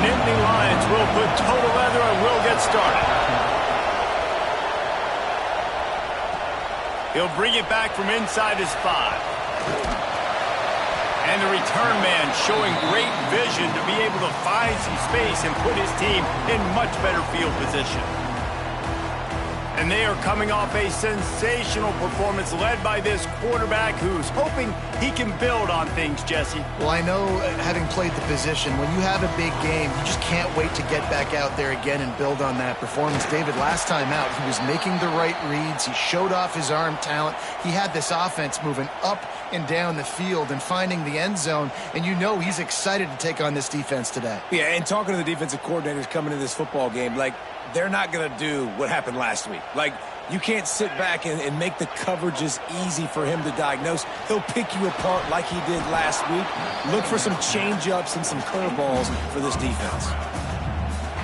Nittany Lions will put total leather and will get started. He'll bring it back from inside his 5. And the return man showing great vision to be able to find some space and put his team in much better field position. And they are coming off a sensational performance led by this quarterback who's hoping he can build on things, Jesse. Well, I know, having played the position, when you have a big game, you just can't wait to get back out there again and build on that performance. David, last time out, he was making the right reads. He showed off his arm talent. He had this offense moving up and down the field and finding the end zone, and you know he's excited to take on this defense today. Yeah, and talking to the defensive coordinators coming into this football game, like, they're not going to do what happened last week. Like, you can't sit back and make the coverages easy for him to diagnose. He'll pick you apart like he did last week. Look for some change-ups and some curveballs for this defense.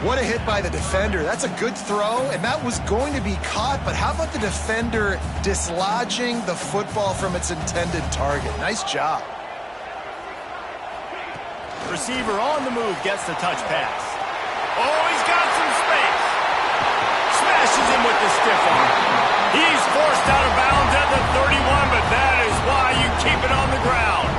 What a hit by the defender. That's a good throw, and that was going to be caught, but how about the defender dislodging the football from its intended target? Nice job. Receiver on the move gets the touch pass. Oh, he's got some space. Smashes him with the stiff arm. He's forced out of bounds at the 31, but that is why you keep it on the ground.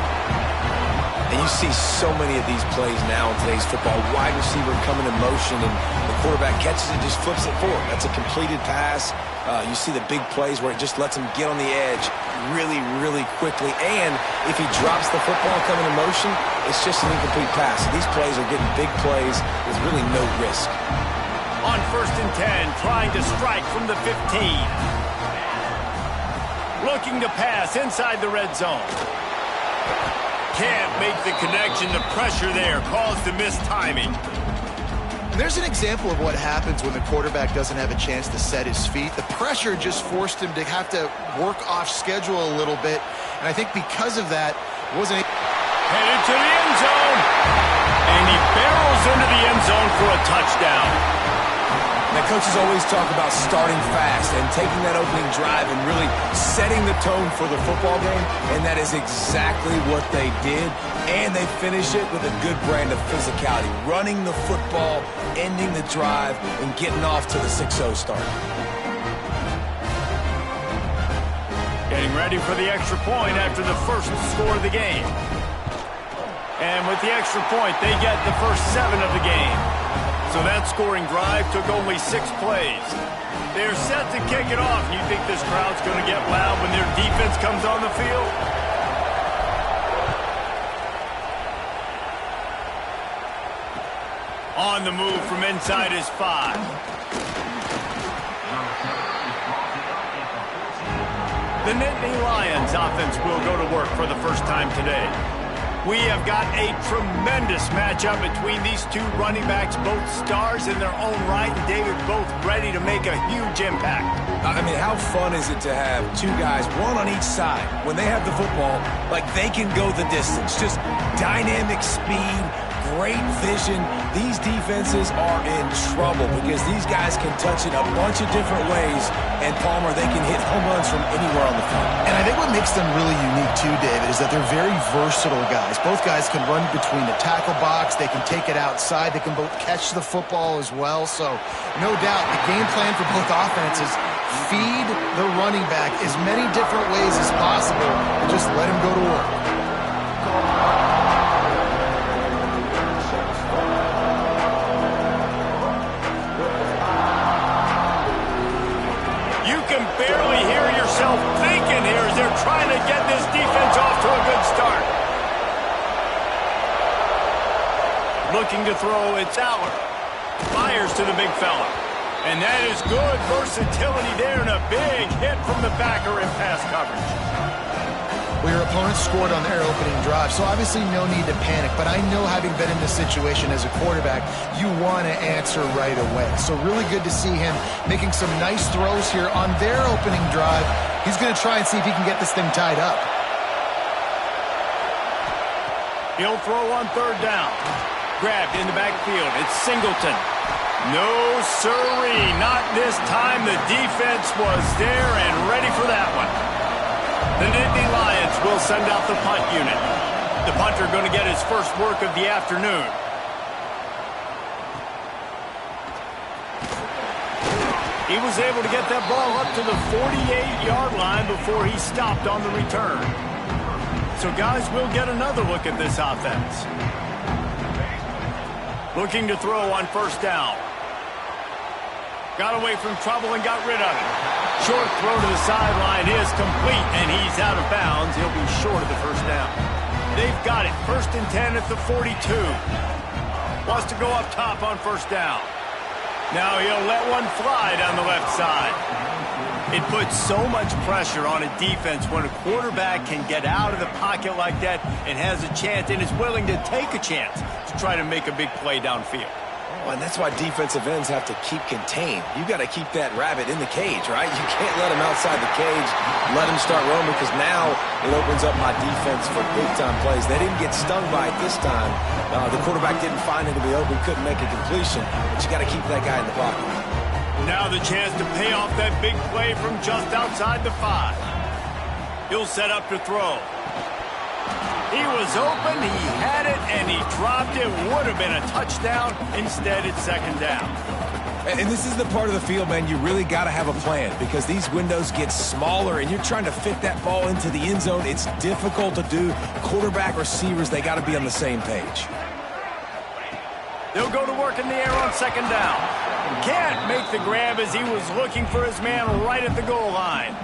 And you see so many of these plays now in today's football. Wide receiver coming in motion, and the quarterback catches it, just flips it forward. That's a completed pass. You see the big plays where it just lets him get on the edge really, really quickly. And if he drops the football coming in motion, it's just an incomplete pass. So these plays are getting big plays with really no risk. On 1st and 10, trying to strike from the 15. Looking to pass inside the red zone. Can't make the connection. The pressure there caused the missed timing. There's an example of what happens when the quarterback doesn't have a chance to set his feet. The pressure just forced him to have to work off schedule a little bit. And I think because of that, wasn't headed to the end zone. And he barrels into the end zone for a touchdown. Now, coaches always talk about starting fast and taking that opening drive and really setting the tone for the football game, and that is exactly what they did, and they finish it with a good brand of physicality, running the football, ending the drive, and getting off to the 6-0 start. Getting ready for the extra point after the first score of the game. And with the extra point, they get the first 7 of the game. So that scoring drive took only 6 plays. They're set to kick it off. You think this crowd's going to get loud when their defense comes on the field? On the move from inside his 5. The Nittany Lions offense will go to work for the first time today. We have got a tremendous matchup between these two running backs, both stars in their own right, and David, both ready to make a huge impact. I mean, how fun is it to have two guys, one on each side, when they have the football, like they can go the distance, just dynamic speed, great vision. These defenses are in trouble because these guys can touch it a bunch of different ways, and Palmer, they can hit home runs from anywhere on the field. And I think what makes them really unique too, David, is that they're very versatile guys. Both guys can run between the tackle box, they can take it outside, they can both catch the football as well. So no doubt the game plan for both offenses, feed the running back as many different ways as possible and just let him go to work. Barely hear yourself thinking here as they're trying to get this defense off to a good start. Looking to throw, it's Aller. Fires to the big fella. And that is good versatility there and a big hit from the backer in pass coverage. Well, your opponent scored on their opening drive, so obviously no need to panic. But I know, having been in this situation as a quarterback, you want to answer right away. So really good to see him making some nice throws here on their opening drive. He's going to try and see if he can get this thing tied up. He'll throw on 3rd down. Grabbed in the backfield. It's Singleton. No sirree, not this time. The defense was there and ready for that one. The Nittany Lions will send out the punt unit. The punter going to get his first work of the afternoon. He was able to get that ball up to the 48-yard line before he stopped on the return. So, guys, we'll get another look at this offense. Looking to throw on first down. Got away from trouble and got rid of it. Short throw to the sideline is complete, and he's out of bounds. He'll be short of the first down. They've got it. 1st and 10 at the 42. Wants to go up top on first down. Now he'll let one fly down the left side. It puts so much pressure on a defense when a quarterback can get out of the pocket like that and has a chance and is willing to take a chance to try to make a big play downfield. Oh, and that's why defensive ends have to keep contained. You got to keep that rabbit in the cage, right? You can't let him outside the cage, let him start roaming, because now it opens up my defense for big-time plays. They didn't get stung by it this time. The quarterback didn't find it to be open, couldn't make a completion, but you got to keep that guy in the pocket. Now the chance to pay off that big play from just outside the 5. He'll set up to throw. He was open, he had it, and he dropped it. Would have been a touchdown. Instead, it's 2nd down. And this is the part of the field, man, you really got to have a plan, because these windows get smaller and you're trying to fit that ball into the end zone. It's difficult to do. Quarterback, receivers, they got to be on the same page. They'll go to work in the air on 2nd down. Can't make the grab as he was looking for his man right at the goal line.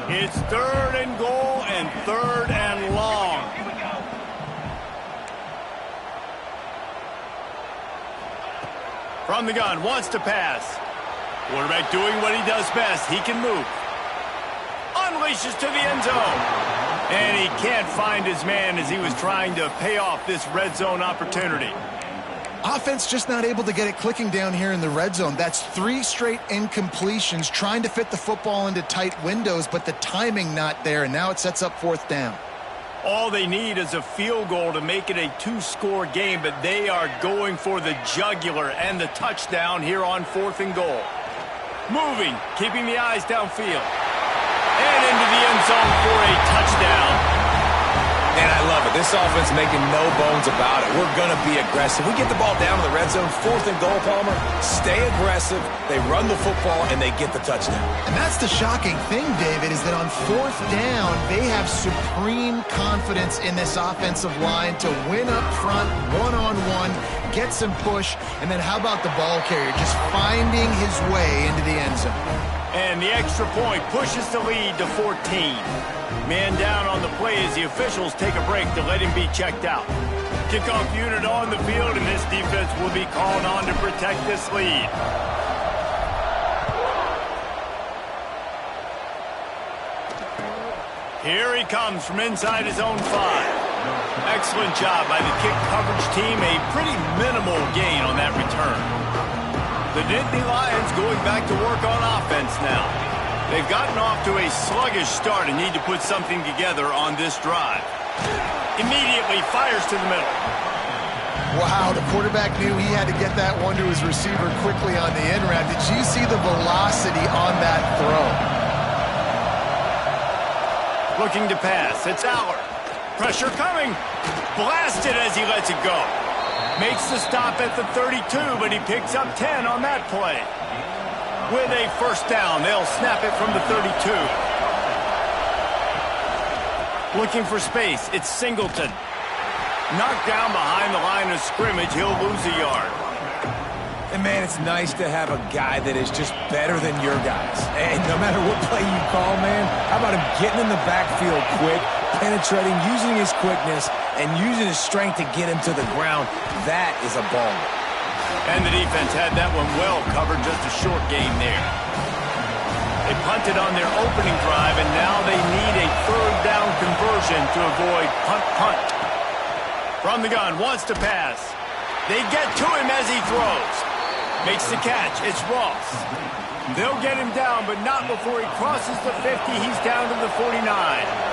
It's 3rd and goal and 3rd and long. From the gun, wants to pass. Quarterback doing what he does best. He can move. Unleashes to the end zone. And he can't find his man as he was trying to pay off this red zone opportunity. Offense just not able to get it clicking down here in the red zone. That's 3 straight incompletions, trying to fit the football into tight windows, but the timing not there, and now it sets up 4th down. All they need is a field goal to make it a 2-score game, but they are going for the jugular and the touchdown here on 4th and goal. Moving, keeping the eyes downfield. And into the end zone for a touchdown. And I love it. This offense making no bones about it. We're going to be aggressive. We get the ball down to the red zone, 4th and goal, Palmer. Stay aggressive. They run the football, and they get the touchdown. And that's the shocking thing, David, is that on 4th down, they have supreme confidence in this offensive line to win up front, one-on-one, get some push, and then how about the ball carrier just finding his way into the end zone? And the extra point pushes the lead to 14. Man down on the play as the officials take a break to let him be checked out. Kickoff unit on the field, and this defense will be called on to protect this lead. Here he comes from inside his own 5. Excellent job by the kick coverage team. A pretty minimal gain on that return. The Nittany Lions going back to work on offense now. They've gotten off to a sluggish start and need to put something together on this drive. Immediately fires to the middle. Wow, the quarterback knew he had to get that one to his receiver quickly on the end route. Did you see the velocity on that throw? Looking to pass. It's Aller. Pressure coming. Blasted as he lets it go. Makes the stop at the 32, but he picks up 10 on that play. With a 1st down, they'll snap it from the 32. Looking for space, it's Singleton. Knocked down behind the line of scrimmage, he'll lose a yard. And, man, it's nice to have a guy that is just better than your guys. And no matter what play you call, man, how about him getting in the backfield quick, penetrating, using his quickness, and using his strength to get him to the ground. That is a ball. And the defense had that one well covered, just a short game there. They punted on their opening drive, and now they need a 3rd down conversion to avoid punt. From the gun, wants to pass. They get to him as he throws. Makes the catch. It's Ross. They'll get him down, but not before he crosses the 50. He's down to the 49.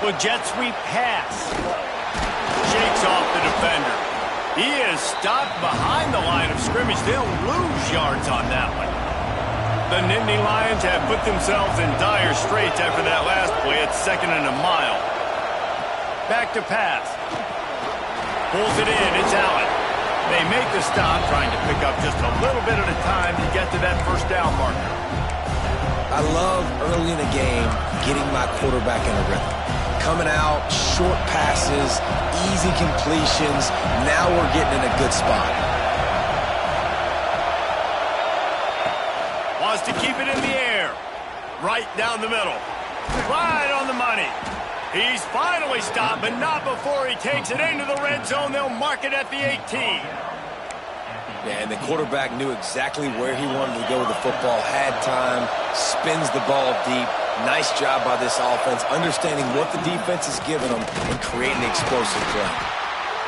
With jet sweep pass. Shakes off the defender. He is stopped behind the line of scrimmage. They'll lose yards on that one. The Nittany Lions have put themselves in dire straits after that last play at 2nd and a mile. Back to pass. Pulls it in. It's Allen. They make the stop, trying to pick up just a little bit at a time to get to that first down marker. I love early in the game getting my quarterback in a rhythm. Coming out, short passes, easy completions. Now we're getting in a good spot. Wants to keep it in the air. Right down the middle. Right on the money. He's finally stopped, but not before he takes it into the red zone. They'll mark it at the 18. Yeah, and the quarterback knew exactly where he wanted to go with the football, had time, spins the ball deep. Nice job by this offense, understanding what the defense is giving them and creating an explosive play.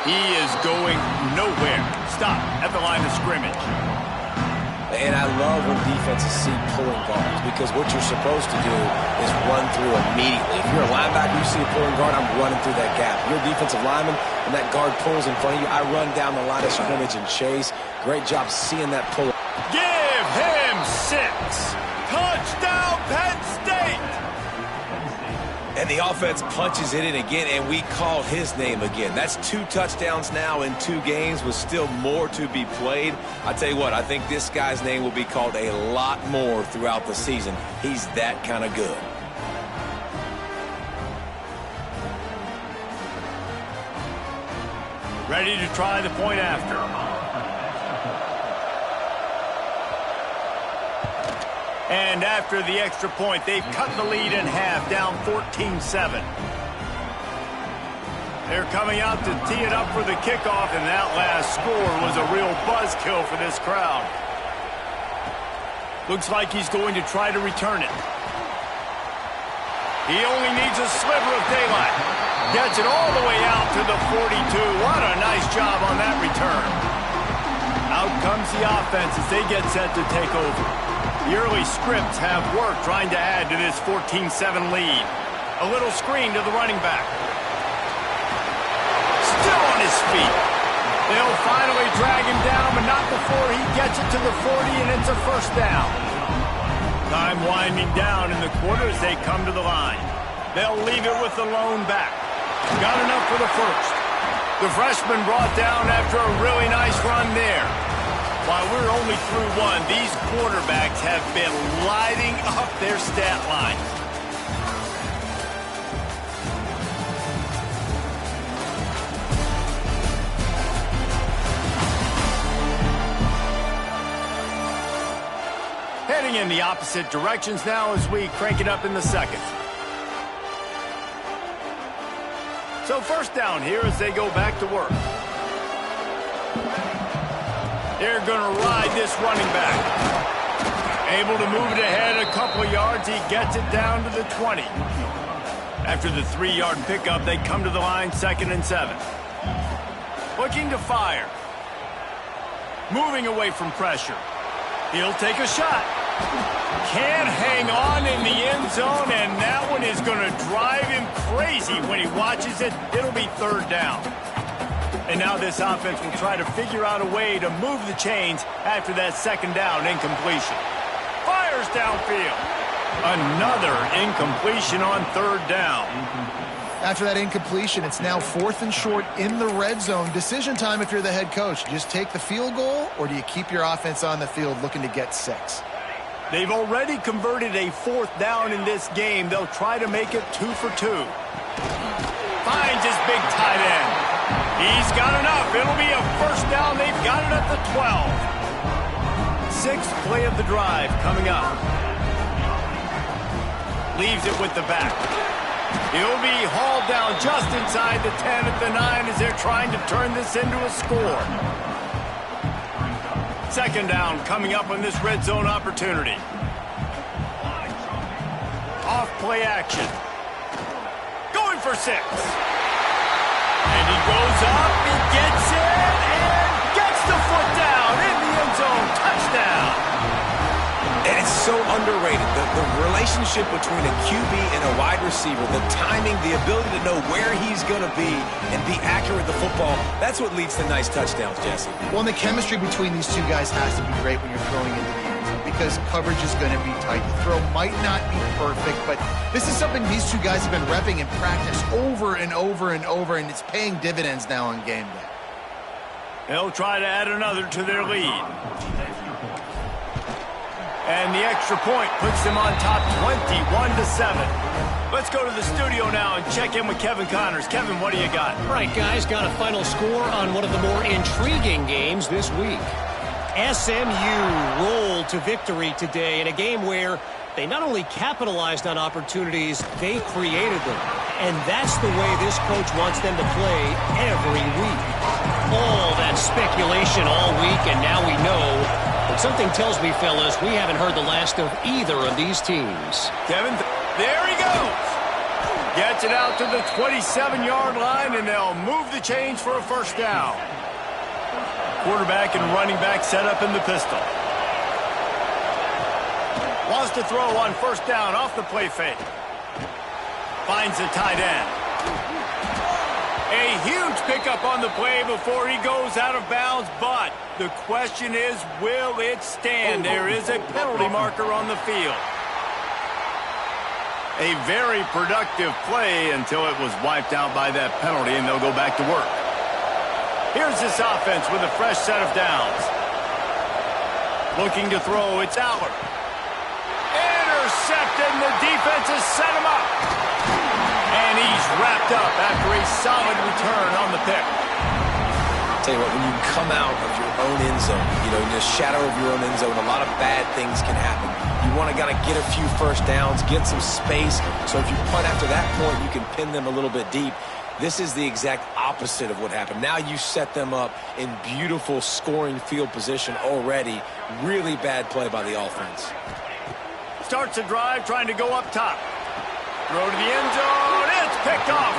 He is going nowhere. Stop at the line of scrimmage. And I love when defenses see pulling guards, because what you're supposed to do is run through immediately. If you're a linebacker, you see a pulling guard, I'm running through that gap. If you're a defensive lineman and that guard pulls in front of you, I run down the line of scrimmage and chase. Great job seeing that pull. Give him 6. Touchdown, Penn State! And the offense punches it in again, and we called his name again. That's 2 touchdowns now in 2 games with still more to be played. I tell you what, I think this guy's name will be called a lot more throughout the season. He's that kind of good. Ready to try the point after. And after the extra point, they've cut the lead in half, down 14-7. They're coming out to tee it up for the kickoff, and that last score was a real buzzkill for this crowd. Looks like he's going to try to return it. He only needs a sliver of daylight. Gets it all the way out to the 42. What a nice job on that return. Out comes the offense as they get set to take over. The early scripts have worked trying to add to this 14-7 lead. A little screen to the running back. Still on his feet. They'll finally drag him down, but not before he gets it to the 40, and it's a first down. Time winding down in the quarter as they come to the line. They'll leave it with the lone back. Got enough for the first. The freshman brought down after a really nice run there. While we're only through 1, these quarterbacks have been lighting up their stat line. Heading in the opposite directions now as we crank it up in the second. So first down here as they go back to work. They're going to ride this running back. Able to move it ahead a couple of yards. He gets it down to the 20. After the 3-yard pickup, they come to the line 2nd and 7. Looking to fire. Moving away from pressure. He'll take a shot. Can't hang on in the end zone, and that one is going to drive him crazy when he watches it. It'll be 3rd down. And now this offense will try to figure out a way to move the chains after that 2nd down incompletion. Fires downfield. Another incompletion on 3rd down. After that incompletion, it's now 4th and short in the red zone. Decision time if you're the head coach. Just take the field goal, or do you keep your offense on the field looking to get 6? They've already converted a 4th down in this game. They'll try to make it 2 for 2. Finds his big tight end. He's got enough. It'll be a first down. They've got it at the 12. 6th play of the drive coming up. Leaves it with the back. He'll be hauled down just inside the 10 at the 9 as they're trying to turn this into a score. 2nd down coming up on this red zone opportunity. Off play action. Going for 6. And he goes up, he gets it, and gets the foot down in the end zone. Touchdown. And it's so underrated. The relationship between a QB and a wide receiver, the timing, the ability to know where he's going to be and be accurate with the football, that's what leads to nice touchdowns, Jesse. Well, and the chemistry between these two guys has to be great when you're throwing into the end zone because coverage is going to be tight. The throw might not be perfect, but this is something these two guys have been repping in practice over and over and over, and it's paying dividends now on game day. They'll try to add another to their lead. And the extra point puts them on top 21-7. Let's go to the studio now and check in with Kevin Connors. Kevin, what do you got? All right, guys, got a final score on one of the more intriguing games this week. SMU rolled to victory today in a game where they not only capitalized on opportunities, they created them. And that's the way this coach wants them to play every week. All that speculation all week, and now we know. But something tells me, fellas, we haven't heard the last of either of these teams. Kevin, there he goes. Gets it out to the 27-yard line, and they'll move the chains for a first down. Quarterback and running back set up in the pistol. Wants to throw on first down off the play fake. Finds the tight end. A huge pickup on the play before he goes out of bounds, but the question is, will it stand? There is a penalty marker on the field. A very productive play until it was wiped out by that penalty, and they'll go back to work. Here's this offense with a fresh set of downs. Looking to throw, it's Allard. Intercepted, and the defense has set him up. And he's wrapped up after a solid return on the pick. I'll tell you what, when you come out of your own end zone, you know, in the shadow of your own end zone, a lot of bad things can happen. You want to get a few first downs, get some space, so if you punt after that point, you can pin them a little bit deep. This is the exact opposite of what happened. Now you set them up in beautiful scoring field position already. Really bad play by the offense. Starts a drive trying to go up top. Throw to the end zone. It's picked off.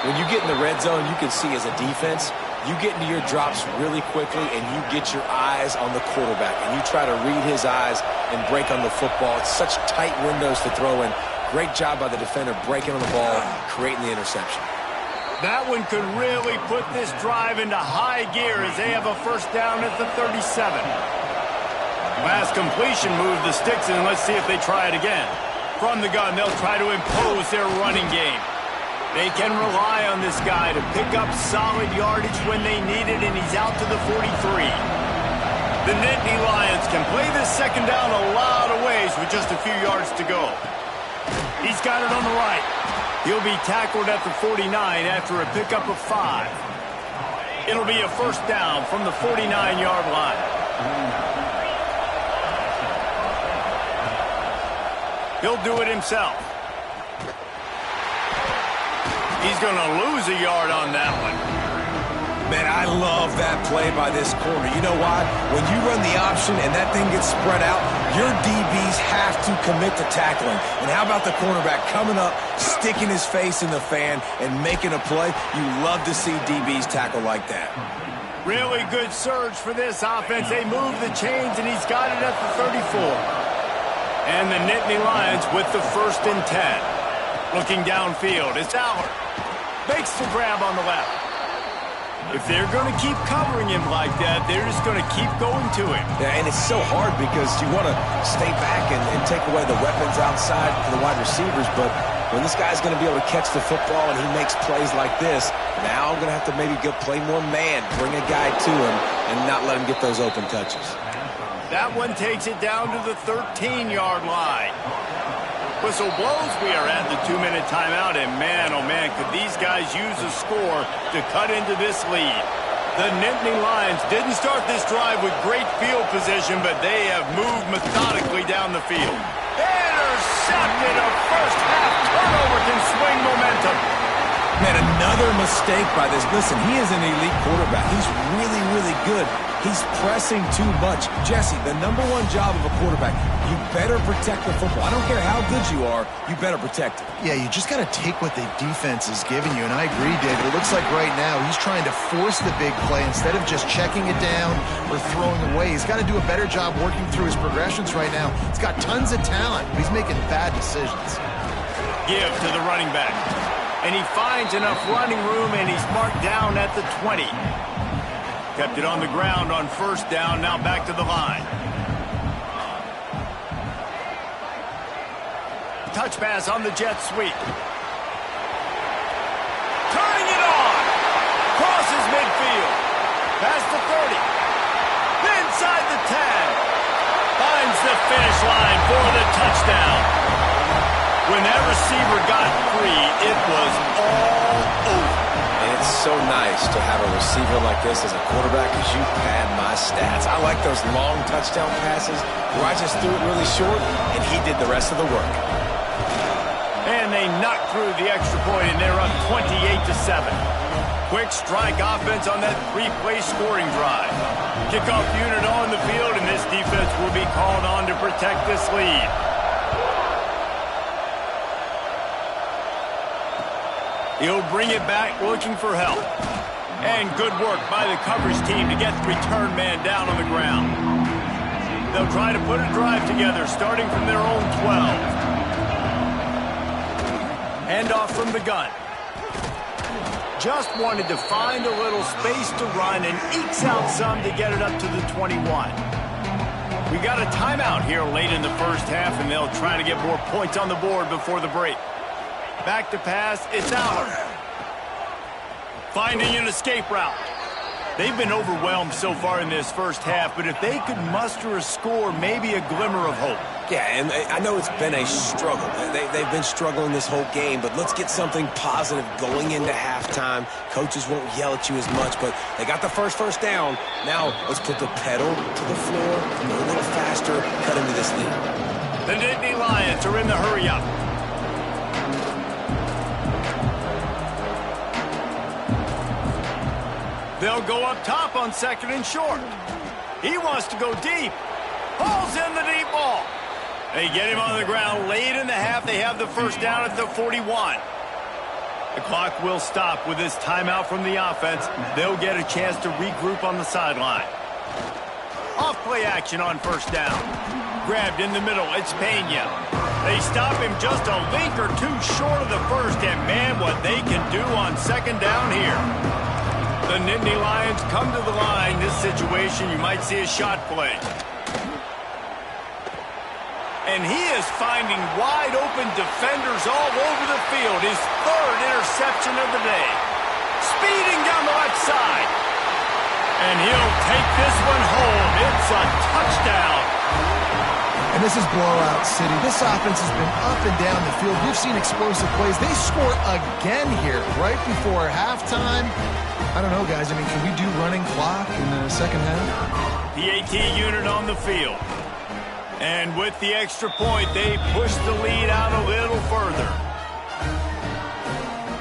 When you get in the red zone, you can see as a defense, you get into your drops really quickly and you get your eyes on the quarterback and you try to read his eyes and break on the football. It's such tight windows to throw in. Great job by the defender breaking on the ball, creating the interception. That one could really put this drive into high gear as they have a first down at the 37. Last completion moved the sticks, and let's see if they try it again. From the gun, they'll try to impose their running game. They can rely on this guy to pick up solid yardage when they need it, and he's out to the 43. The Nittany Lions can play this second down a lot of ways with just a few yards to go. He's got it on the right. He'll be tackled at the 49 after a pickup of 5. It'll be a first down from the 49-yard line. He'll do it himself. He's going to lose a yard on that one. Man, I love that play by this corner. You know why? When you run the option and that thing gets spread out, your DBs have to commit to tackling. And how about the cornerback coming up, sticking his face in the fan, and making a play? You love to see DBs tackle like that. Really good surge for this offense. They move the chains, and he's got it at the 34. And the Nittany Lions with the 1st and 10. Looking downfield, it's Allard. Makes the grab on the left. If they're going to keep covering him like that, they're just going to keep going to him. Yeah, and it's so hard because you want to stay back and take away the weapons outside for the wide receivers, but when this guy's going to be able to catch the football and he makes plays like this, now I'm going to have to maybe go play more man, bring a guy to him, and not let him get those open touches. That one takes it down to the 13-yard line. Whistle blows. We are at the 2-minute timeout, and man, oh man, could these guys use a score to cut into this lead. The Nittany Lions didn't start this drive with great field position, but they have moved methodically down the field. Intercepted. A first-half turnover can swing momentum. Man, another mistake by this. Listen, he is an elite quarterback. He's really, really good. He's pressing too much. Jesse, the #1 job of a quarterback, you better protect the football. I don't care how good you are, you better protect it. Yeah, you just got to take what the defense is giving you, and I agree, David. It looks like right now he's trying to force the big play instead of just checking it down or throwing away. He's got to do a better job working through his progressions right now. He's got tons of talent, but he's making bad decisions. Give to the running back. And he finds enough running room, and he's marked down at the 20. Kept it on the ground on first down, now back to the line. Touch pass on the jet sweep. Turning it on. Crosses midfield. Past the 30. Inside the 10. Finds the finish line for the touchdown. When that receiver got free, it was all over. And it's so nice to have a receiver like this as a quarterback because you pad my stats. I like those long touchdown passes where I just threw it really short and he did the rest of the work. And they knocked through the extra point, and they're up 28-7. Quick strike offense on that three-play scoring drive. Kickoff unit on the field, and this defense will be called on to protect this lead. He'll bring it back looking for help. And good work by the coverage team to get the return man down on the ground. They'll try to put a drive together, starting from their own 12. Handoff from the gun. Just wanted to find a little space to run and ekes out some to get it up to the 21. We got a timeout here late in the first half, and they'll try to get more points on the board before the break. Back to pass, it's Aller. Finding an escape route. They've been overwhelmed so far in this first half, but if they could muster a score, maybe a glimmer of hope. Yeah, and I know it's been a struggle. They've been struggling this whole game, but let's get something positive going into halftime. Coaches won't yell at you as much, but they got the first down. Now let's put the pedal to the floor, go a little faster, cut into this lead. The Nittany Lions are in the hurry-up. They'll go up top on 2nd and short. He wants to go deep. Hauls in the deep ball. They get him on the ground late in the half. They have the first down at the 41. The clock will stop with this timeout from the offense. They'll get a chance to regroup on the sideline. Off-play action on first down. Grabbed in the middle. It's Pena. They stop him just a link or two short of the first, and man, what they can do on 2nd down here. The Nittany Lions come to the line. This situation, you might see a shot play. And he is finding wide-open defenders all over the field. His 3rd interception of the day. Speeding down the left side. And he'll take this one home. It's a touchdown. And this is blowout city. This offense has been up and down the field. We've seen explosive plays. They score again here right before halftime. I don't know, guys. I mean, can we do running clock in the second half? PAT unit on the field. And with the extra point, they push the lead out a little further.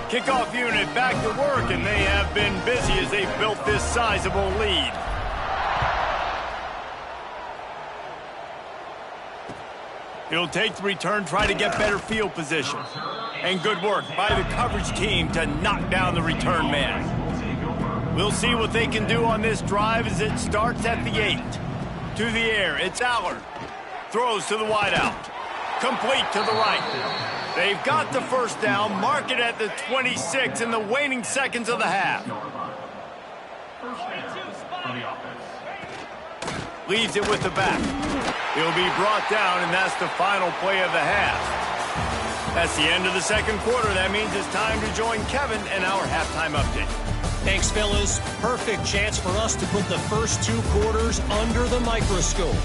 Kickoff unit back to work, and they have been busy as they've built this sizable lead. He'll take the return, try to get better field position. And good work by the coverage team to knock down the return man. We'll see what they can do on this drive as it starts at the 8. To the air, it's Aller. Throws to the wideout. Complete to the right. They've got the first down. Mark it at the 26 in the waning seconds of the half. Leaves it with the back. He'll be brought down, and that's the final play of the half. That's the end of the second quarter. That means it's time to join Kevin and our halftime update. Thanks, fellas. Perfect chance for us to put the first 2 quarters under the microscope.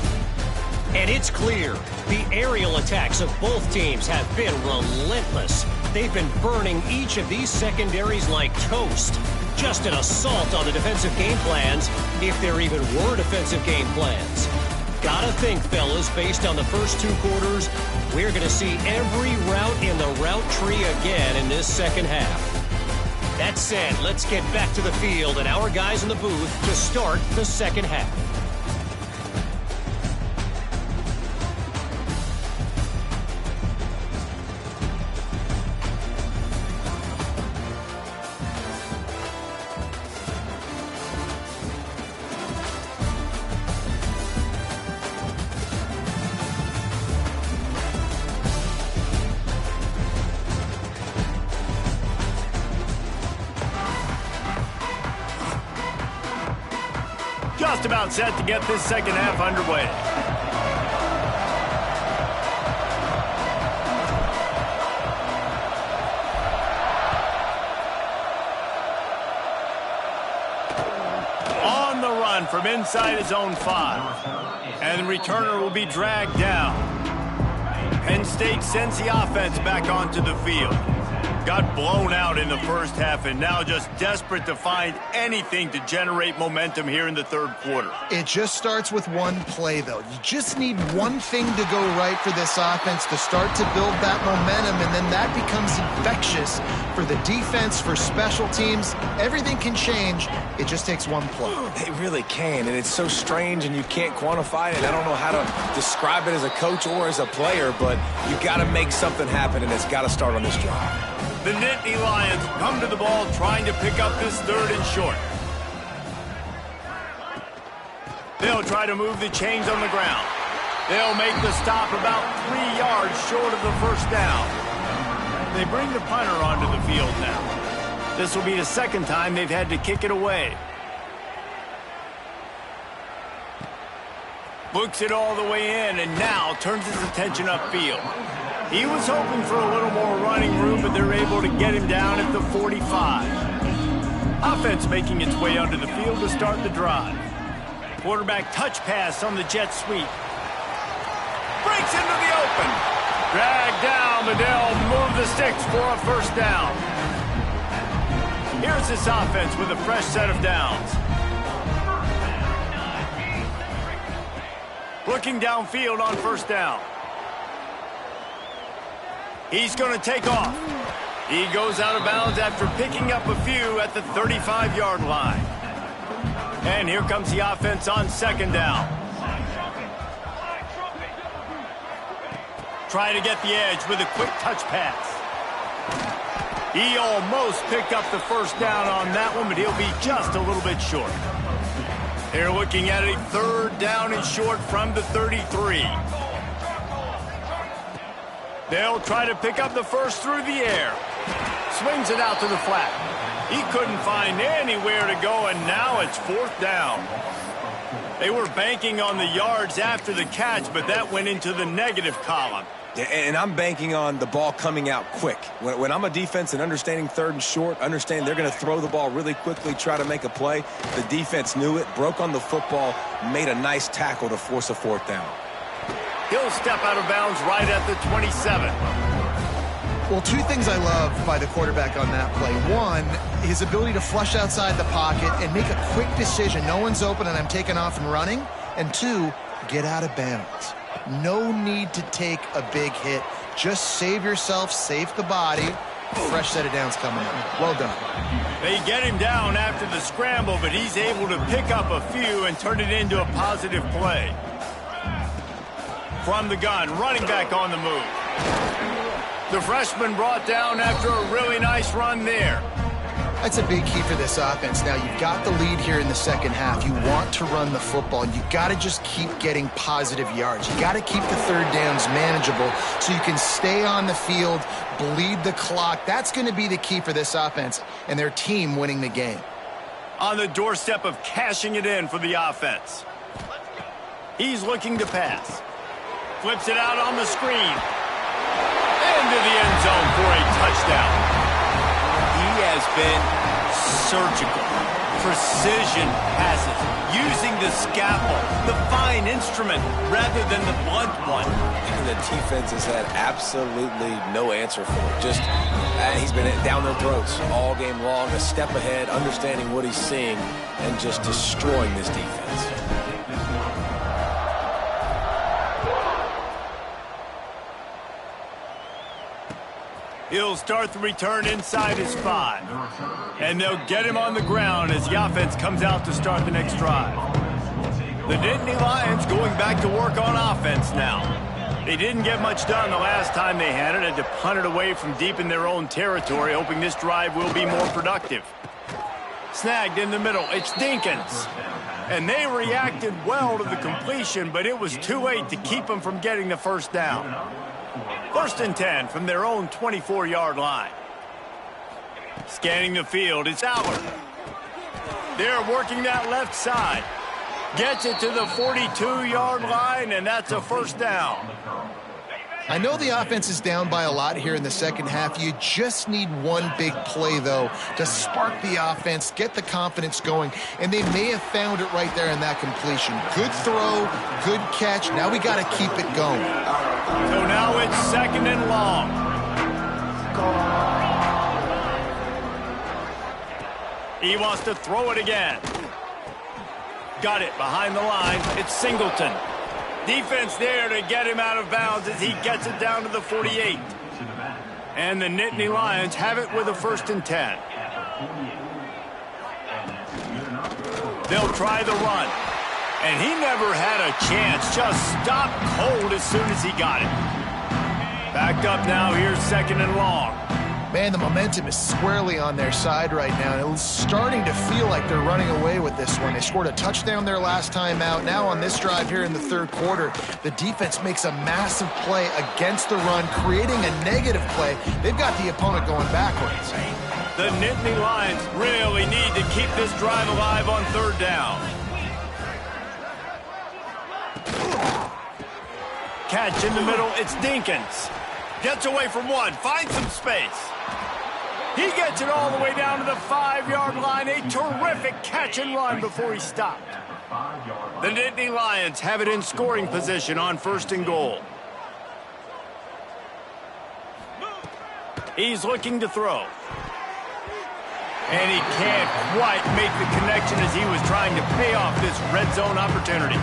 And it's clear, the aerial attacks of both teams have been relentless. They've been burning each of these secondaries like toast. Just an assault on the defensive game plans, if there even were defensive game plans. Gotta think, fellas, based on the first 2 quarters, we're going to see every route in the route tree again in this second half. That said, let's get back to the field and our guys in the booth to start the second half. Just about set to get this second half underway. On from inside his own 5. And the returner will be dragged down. Penn State sends the offense back onto the field. Got blown out in the first half and now just desperate to find anything to generate momentum here in the third quarter. It just starts with one play, though. You just need one thing to go right for this offense to start to build that momentum, and then that becomes infectious for the defense, for special teams. Everything can change. It just takes one play. It really can, and it's so strange, and you can't quantify it. I don't know how to describe it as a coach or as a player, but you got to make something happen, and it's got to start on this drive. The Nittany Lions come to the ball trying to pick up this 3rd and short. They'll try to move the chains on the ground. They'll make the stop about 3 yards short of the first down. They bring the punter onto the field now. This will be the 2nd time they've had to kick it away. Books it all the way in and now turns his attention upfield. He was hoping for a little more running room, but they're able to get him down at the 45. Offense making its way onto the field to start the drive. Quarterback touch pass on the jet sweep. Breaks into the open. Dragged down, but they'll move the sticks for a first down. Here's this offense with a fresh set of downs. Looking downfield on first down. He's going to take off. He goes out of bounds after picking up a few at the 35-yard line. And here comes the offense on 2nd down. Trying to get the edge with a quick touch pass. He almost picked up the first down on that one, but he'll be just a little bit short. They're looking at a 3rd down and short from the 33. They'll try to pick up the first through the air. Swings it out to the flat. He couldn't find anywhere to go, and now it's 4th down. They were banking on the yards after the catch, but that went into the negative column. Yeah, and I'm banking on the ball coming out quick. When I'm a defense and understanding 3rd and short, understand they're going to throw the ball really quickly, try to make a play. The defense knew it, broke on the football, made a nice tackle to force a 4th down. He'll step out of bounds right at the 27. Well, 2 things I love by the quarterback on that play. 1, his ability to flush outside the pocket and make a quick decision. No one's open and I'm taking off and running. And 2, get out of bounds. No need to take a big hit. Just save yourself, save the body. Fresh set of downs coming up. Well done. They get him down after the scramble, but he's able to pick up a few and turn it into a positive play. From the gun, running back on the move. The freshman brought down after a really nice run there. That's a big key for this offense. Now, you've got the lead here in the 2nd half. You want to run the football. You got to just keep getting positive yards. You got to keep the 3rd downs manageable so you can stay on the field, bleed the clock. That's going to be the key for this offense and their team winning the game. On the doorstep of cashing it in for the offense. He's looking to pass. Flips it out on the screen. Into the end zone for a touchdown. He has been surgical. Precision passes. Using the scalpel, the fine instrument, rather than the blunt one. And the defense has had absolutely no answer for it. Just, he's been down their throats all game long, a step ahead, understanding what he's seeing, and just destroying this defense. He'll start the return inside his 5. And they'll get him on the ground as the offense comes out to start the next drive. The Nittany Lions going back to work on offense now. They didn't get much done the last time they had it, to punt it away from deep in their own territory, hoping this drive will be more productive. Snagged in the middle, it's Dinkins. And they reacted well to the completion, but it was too late to keep them from getting the first down. 1st and 10 from their own 24-yard line. Scanning the field, it's Allard. They're working that left side. Gets it to the 42-yard line, and that's a first down. I know the offense is down by a lot here in the second half. You just need one big play, though, to spark the offense, get the confidence going, and they may have found it right there in that completion. Good throw, good catch. Now we got to keep it going. So now it's 2nd and long. He wants to throw it again. Got it behind the line. It's Singleton. Defense there to get him out of bounds as he gets it down to the 48. And the Nittany Lions have it with a 1st and 10. They'll try the run. And he never had a chance. Just stopped cold as soon as he got it. Back up now. Here's 2nd and long. Man, the momentum is squarely on their side right now. And it's starting to feel like they're running away with this one. They scored a touchdown their last time out. Now on this drive here in the 3rd quarter, the defense makes a massive play against the run, creating a negative play. They've got the opponent going backwards. The Nittany Lions really need to keep this drive alive on 3rd down. Catch in the middle. It's Dinkins. Gets away from one. Finds some space. He gets it all the way down to the 5-yard line. A terrific catch and run before he stopped. The Nittany Lions have it in scoring position on 1st and goal. He's looking to throw. And he can't quite make the connection as he was trying to pay off this red zone opportunity.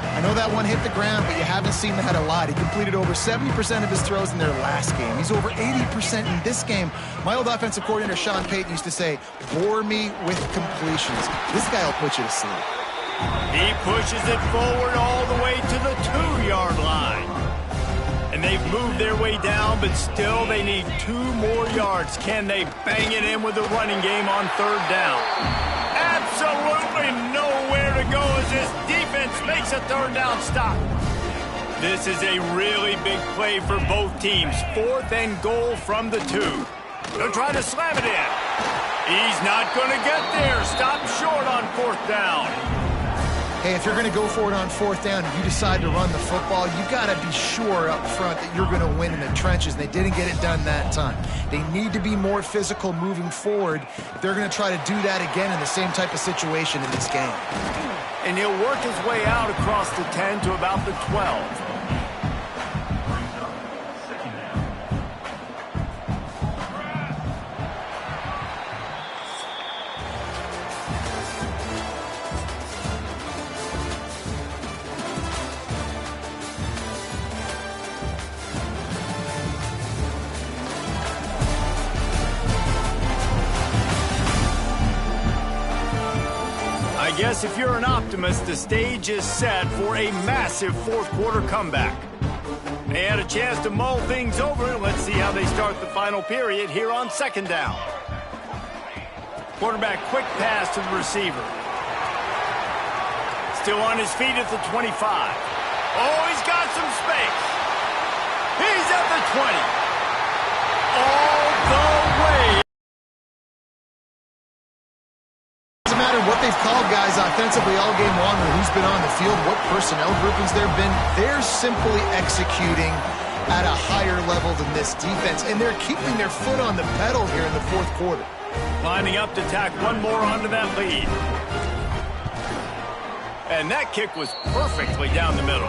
I know that one hit the ground, but you haven't seen that a lot. He completed over 70% of his throws in their last game. He's over 80% in this game. My old offensive coordinator, Sean Payton, used to say, bore me with completions. This guy will put you to sleep. He pushes it forward all the way to the 2-yard line. And they've moved their way down, but still they need 2 more yards. Can they bang it in with the running game on 3rd down? Absolutely nowhere to go as this defense makes a 3rd down stop. This is a really big play for both teams. 4th and goal from the 2. They'll try to slam it in. He's not going to get there. Stop short on 4th down. Hey, if you're going to go for it on 4th down and you decide to run the football, you've got to be sure up front that you're going to win in the trenches. They didn't get it done that time. They need to be more physical moving forward. They're going to try to do that again in the same type of situation in this game. And he'll work his way out across the 10 to about the 12. I guess if you're an optimist, the stage is set for a massive 4th quarter comeback. They had a chance to mull things over. Let's see how they start the final period here on 2nd down. Quarterback quick pass to the receiver. Still on his feet at the 25. Oh, he's got some space. He's at the 20. All the way. Doesn't matter what they've called guys offensively all game long or who's been on the field, what personnel groupings there have been, they're simply executing at a higher level than this defense, and they're keeping their foot on the pedal here in the 4th quarter. Lining up to tack one more onto that lead. And that kick was perfectly down the middle.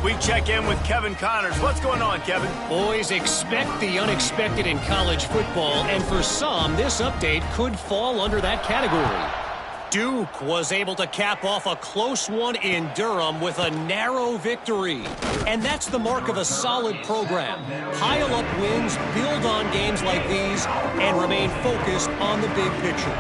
We check in with Kevin Connors. What's going on, Kevin? Boys, expect the unexpected in college football, and for some, this update could fall under that category. Duke was able to cap off a close one in Durham with a narrow victory. And that's the mark of a solid program. Pile up wins, build on games like these, and remain focused on the big picture.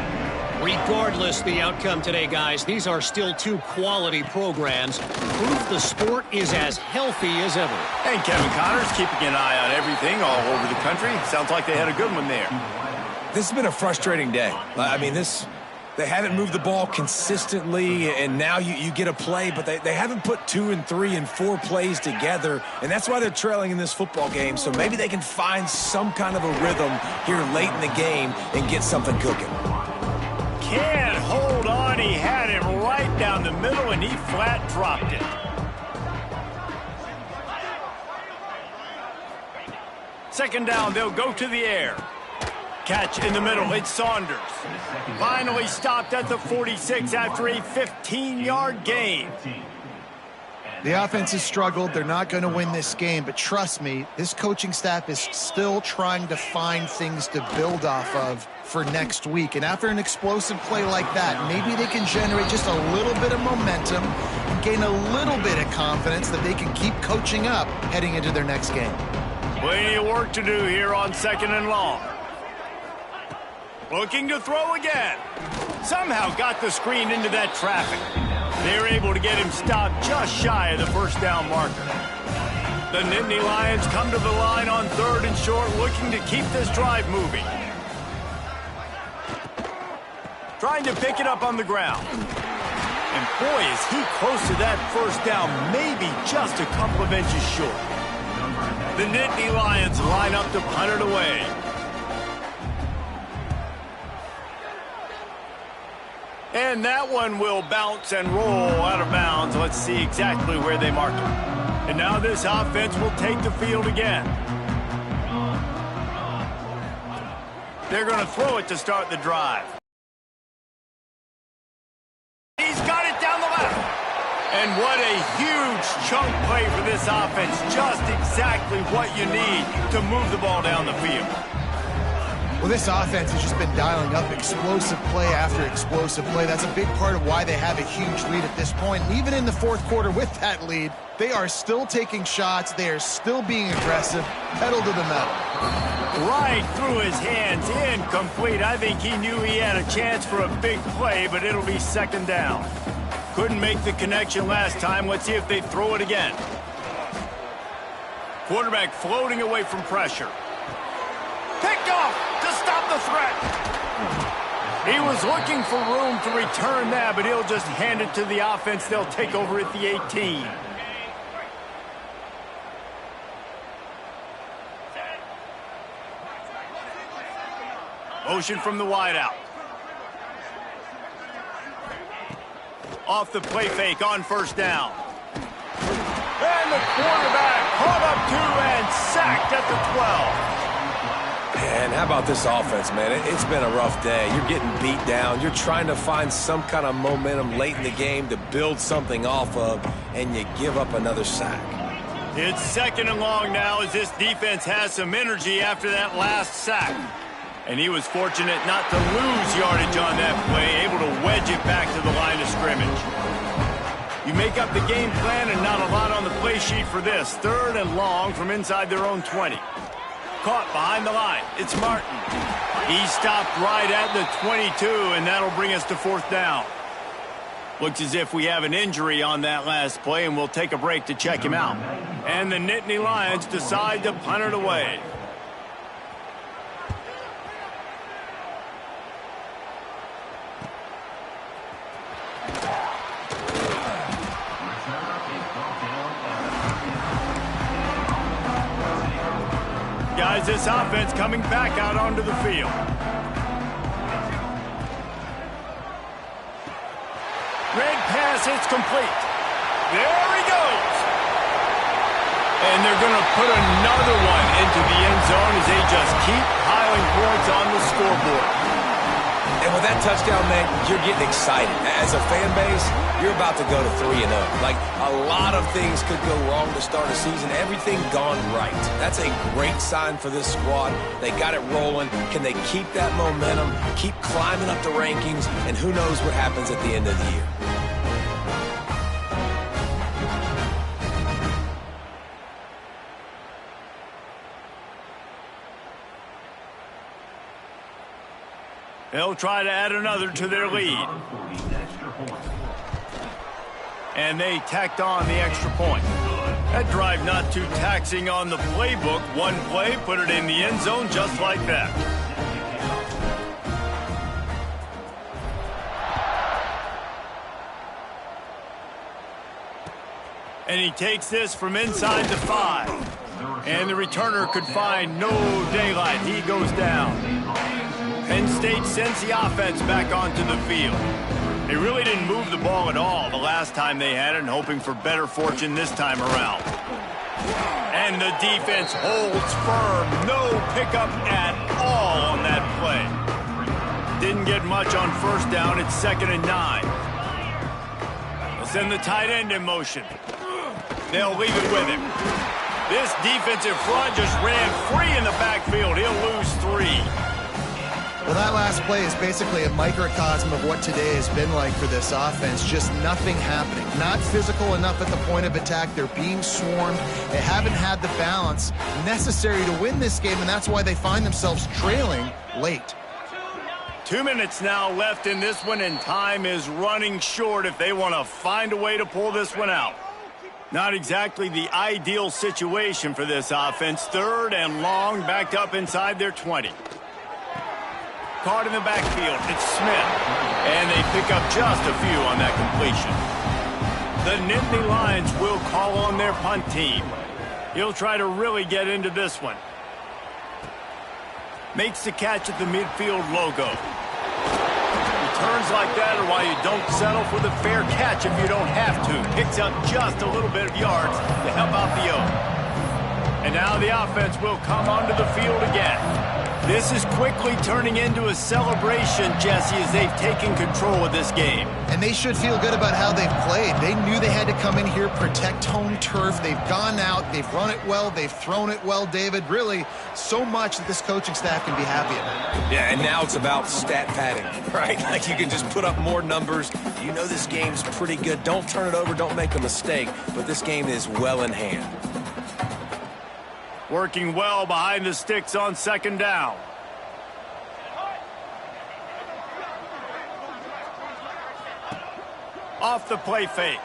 Regardless the outcome today, guys, these are still 2 quality programs. Proof the sport is as healthy as ever. And Kevin Connors keeping an eye on everything all over the country. Sounds like they had a good one there. This has been a frustrating day. I mean, they haven't moved the ball consistently, and now you get a play, but they haven't put 2 and 3 and 4 plays together, and that's why they're trailing in this football game. So maybe they can find some kind of a rhythm here late in the game and get something cooking. Can't hold on. He had him right down the middle, and he flat dropped it. Second down, they'll go to the air. Catch in the middle, it's Saunders. Finally stopped at the 46 after a 15-yard gain. The offense has struggled. They're not going to win this game, but trust me, this coaching staff is still trying to find things to build off of for next week. And after an explosive play like that, maybe they can generate just a little bit of momentum and gain a little bit of confidence that they can keep coaching up heading into their next game. Plenty of work to do here on 2nd and long. Looking to throw again. Somehow got the screen into that traffic. They're able to get him stopped just shy of the first down marker. The Nittany Lions come to the line on 3rd and short, looking to keep this drive moving. Trying to pick it up on the ground. And boy, is he close to that first down, maybe just a couple of inches short. The Nittany Lions line up to punt it away. And that one will bounce and roll out of bounds. Let's see exactly where they mark it. And now this offense will take the field again. They're going to throw it to start the drive. He's got it down the left. And what a huge chunk play for this offense. Just exactly what you need to move the ball down the field. Well, this offense has just been dialing up explosive play after explosive play. That's a big part of why they have a huge lead at this point. And even in the 4th quarter with that lead, they are still taking shots. They are still being aggressive. Pedal to the metal. Right through his hands, incomplete. I think he knew he had a chance for a big play, but it'll be 2nd down. Couldn't make the connection last time. Let's see if they throw it again. Quarterback floating away from pressure. Picked off to stop the threat. He was looking for room to return that, but he'll just hand it to the offense. They'll take over at the 18. Motion from the wideout. Off the play fake on 1st down. And the quarterback caught up to and sacked at the 12. And how about this offense, man? It's been a rough day. You're getting beat down. You're trying to find some kind of momentum late in the game to build something off of, and you give up another sack. It's 2nd and long now as this defense has some energy after that last sack. And he was fortunate not to lose yardage on that play, able to wedge it back to the line of scrimmage. You make up the game plan and not a lot on the play sheet for this. 3rd and long from inside their own 20. Caught behind the line. It's Martin. He stopped right at the 22, and that'll bring us to 4th down. Looks as if we have an injury on that last play, and we'll take a break to check him out. And the Nittany Lions decide to punt it away. Guys, this offense coming back out onto the field. Red pass, it's complete. There he goes. And they're going to put another one into the end zone as they just keep piling points on the scoreboard. And with that touchdown, man, you're getting excited. As a fan base, you're about to go to 3-0. Like, a lot of things could go wrong to start a season. Everything gone right. That's a great sign for this squad. They got it rolling. Can they keep that momentum, keep climbing up the rankings, and who knows what happens at the end of the year. They'll try to add another to their lead. And they tacked on the extra point. That drive not too taxing on the playbook. One play, put it in the end zone just like that. And he takes this from inside the 5. And the returner could find no daylight. He goes down. Penn State sends the offense back onto the field. They really didn't move the ball at all the last time they had it, and hoping for better fortune this time around. And the defense holds firm. No pickup at all on that play. Didn't get much on first down. It's 2nd and 9. They'll send the tight end in motion. They'll leave it with him. This defensive front just ran free in the backfield. He'll lose 3. Well, that last play is basically a microcosm of what today has been like for this offense. Just nothing happening. Not physical enough at the point of attack. They're being swarmed. They haven't had the balance necessary to win this game, and that's why they find themselves trailing late. 2 minutes now left in this one, and time is running short if they want to find a way to pull this one out. Not exactly the ideal situation for this offense. 3rd and long, backed up inside their 20. Caught in the backfield. It's Smith. And they pick up just a few on that completion. The Nittany Lions will call on their punt team. He'll try to really get into this one. Makes the catch at the midfield logo. Returns like that are why you don't settle for the fair catch if you don't have to. Picks up just a little bit of yards to help out the O. And now the offense will come onto the field again. This is quickly turning into a celebration, Jesse, as they've taken control of this game. And they should feel good about how they've played. They knew they had to come in here, protect home turf. They've gone out, they've run it well, they've thrown it well, David. Really, so much that this coaching staff can be happy about. Yeah, and now it's about stat padding, right? Like you can just put up more numbers. You know this game's pretty good. Don't turn it over, don't make a mistake. But this game is well in hand. Working well behind the sticks on 2nd down. Off the play fake.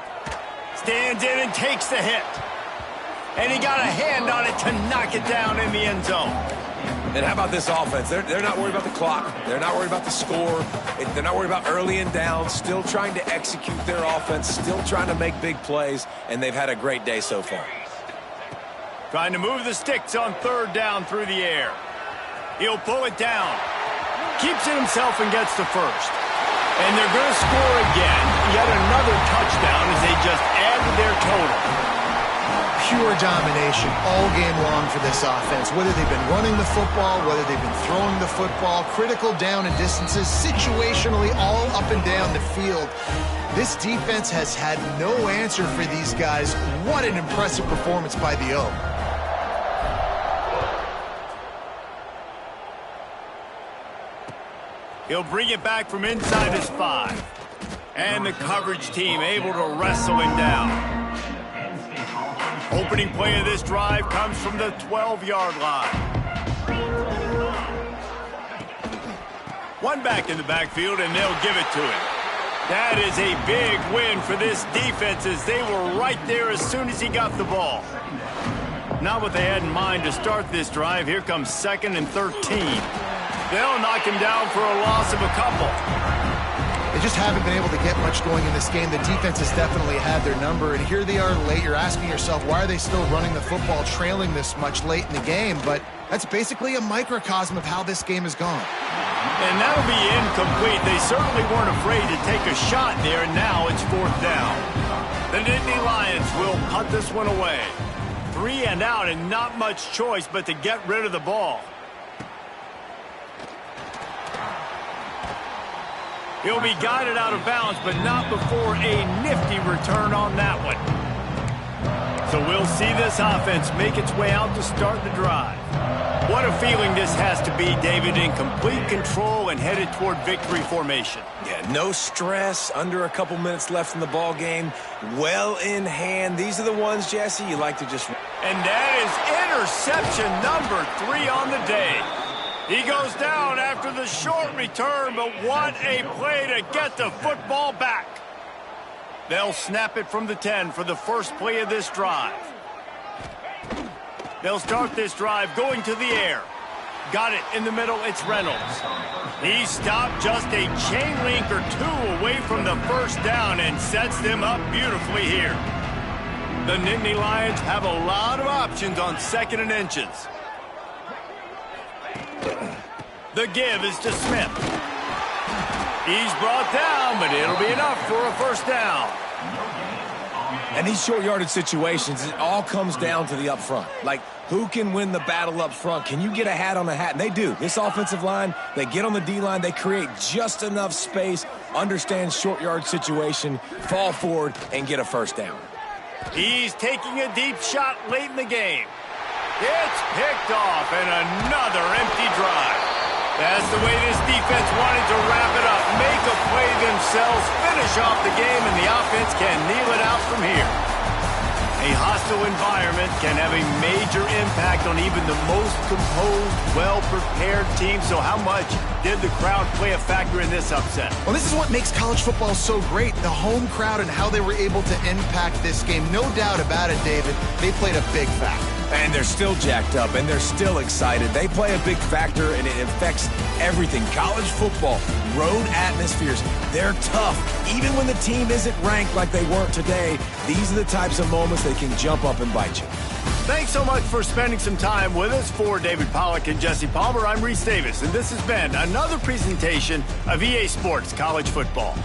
Stands in and takes the hit. And he got a hand on it to knock it down in the end zone. And how about this offense? They're not worried about the clock. They're not worried about the score. They're not worried about early and down. Still trying to execute their offense. Still trying to make big plays. And they've had a great day so far. Trying to move the sticks on 3rd down through the air. He'll pull it down. Keeps it himself and gets to 1st. And they're going to score again. Yet another touchdown as they just add to their total. Pure domination all game long for this offense. Whether they've been running the football, whether they've been throwing the football, critical down and distances, situationally all up and down the field. This defense has had no answer for these guys. What an impressive performance by the O. He'll bring it back from inside his 5. And the coverage team able to wrestle him down. Opening play of this drive comes from the 12-yard line. One back in the backfield, and they'll give it to him. That is a big win for this defense as they were right there as soon as he got the ball. Not what they had in mind to start this drive. Here comes 2nd and 13. They'll knock him down for a loss of a couple. They just haven't been able to get much going in this game. The defense has definitely had their number, and here they are late. You're asking yourself, why are they still running the football, trailing this much late in the game? But that's basically a microcosm of how this game has gone. And that'll be incomplete. They certainly weren't afraid to take a shot there, and now it's 4th down. The Nittany Lions will punt this one away. 3 and out, and not much choice but to get rid of the ball. He'll be guided out of bounds, but not before a nifty return on that one. So we'll see this offense make its way out to start the drive. What a feeling this has to be, David, in complete control and headed toward victory formation. Yeah, no stress, under a couple minutes left in the ball game, well in hand. These are the ones, Jesse, you like to just... And that is interception number 3 on the day. He goes down after the short return, but what a play to get the football back. They'll snap it from the 10 for the first play of this drive. They'll start this drive going to the air. Got it in the middle, it's Reynolds. He stopped just a chain link or 2 away from the first down and sets them up beautifully here. The Nittany Lions have a lot of options on 2nd and inches. The give is to Smith. He's brought down, but it'll be enough for a first down. And these short yardage situations, it all comes down to the up front. Like, who can win the battle up front? Can you get a hat on the hat? And they do. This offensive line, they get on the D-line, they create just enough space, understand short yard situation, fall forward, and get a first down. He's taking a deep shot late in the game. It's picked off, and another empty drive. That's the way this defense wanted to wrap it up. Make a play themselves, finish off the game, and the offense can kneel it out from here. A hostile environment can have a major impact on even the most composed, well-prepared team. So how much did the crowd play a factor in this upset? Well, this is what makes college football so great, the home crowd and how they were able to impact this game. No doubt about it, David. They played a big factor. And they're still jacked up, and they're still excited. They play a big factor, and it affects everything. College football, road atmospheres, they're tough. Even when the team isn't ranked like they weren't today, these are the types of moments they can jump up and bite you. Thanks so much for spending some time with us. For David Pollack and Jesse Palmer, I'm Reese Davis, and this has been another presentation of EA Sports College Football.